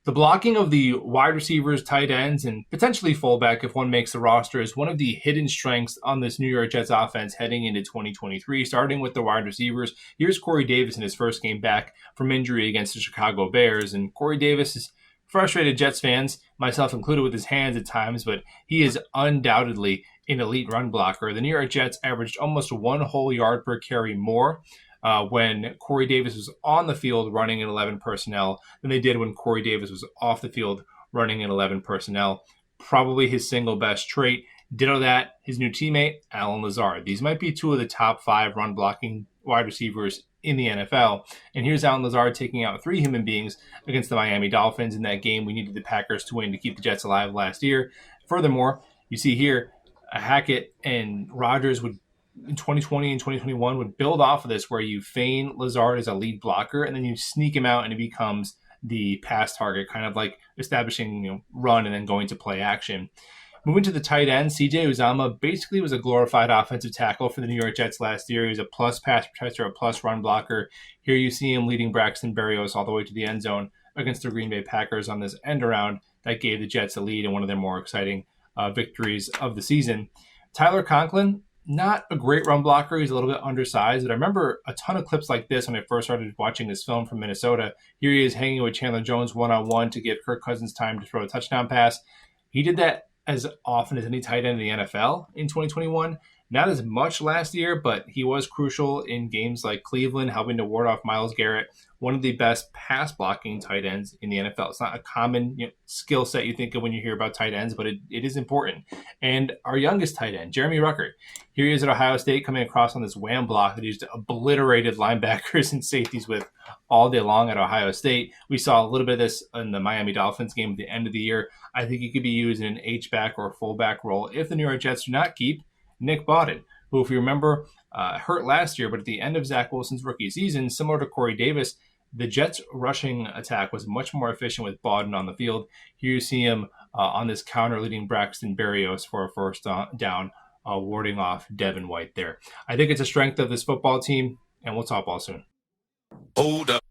The blocking of the wide receivers, tight ends, and potentially fullback if one makes the roster is one of the hidden strengths on this New York Jets offense heading into 2023. Starting with the wide receivers, here's Corey Davis in his first game back from injury against the Chicago Bears. And Corey Davis is frustrated Jets fans, myself included, with his hands at times, but he is undoubtedly an elite run blocker. The New York Jets averaged almost 1 whole yard per carry more when Corey Davis was on the field running in 11 personnel than they did when Corey Davis was off the field running in 11 personnel. Probably his single best trait. Ditto that, his new teammate, Allen Lazard. These might be two of the top 5 run blocking wide receivers in the NFL. And here's Allen Lazard taking out 3 human beings against the Miami Dolphins in that game we needed the Packers to win to keep the Jets alive last year. Furthermore, you see here, Hackett and Rogers would in 2020 and 2021 would build off of this, where you feign Lazard as a lead blocker and then you sneak him out and he becomes the pass target, kind of like establishing run and then going to play action. Moving to the tight end, CJ Uzomah basically was a glorified offensive tackle for the New York Jets last year. He was a plus pass protector, a plus run blocker. Here you see him leading Braxton Berrios all the way to the end zone against the Green Bay Packers on this end around that gave the Jets a lead in one of their more exciting victories of the season. Tyler Conklin, not a great run blocker. He's a little bit undersized, but I remember a ton of clips like this when I first started watching this film from Minnesota. Here he is hanging with Chandler Jones one-on-one to give Kirk Cousins time to throw a touchdown pass. He did that as often as any tight end in the NFL in 2021. Not as much last year, but he was crucial in games like Cleveland, helping to ward off Myles Garrett, one of the best pass blocking tight ends in the NFL. It's not a common skill set you think of when you hear about tight ends, but it is important. And our youngest tight end, Jeremy Rucker, here he is at Ohio State coming across on this wham block that he just obliterated linebackers and safeties with all day long at Ohio State. We saw a little bit of this in the Miami Dolphins game at the end of the year. I think he could be used in an H-back or fullback role if the New York Jets do not keep Nick Bawden, who, if you remember, hurt last year, but at the end of Zach Wilson's rookie season, similar to Corey Davis, the Jets' rushing attack was much more efficient with Bawden on the field. Here you see him on this counter leading Braxton Berrios for a first down, warding off Devin White there. I think it's a strength of this football team, and we'll talk all soon. Hold up.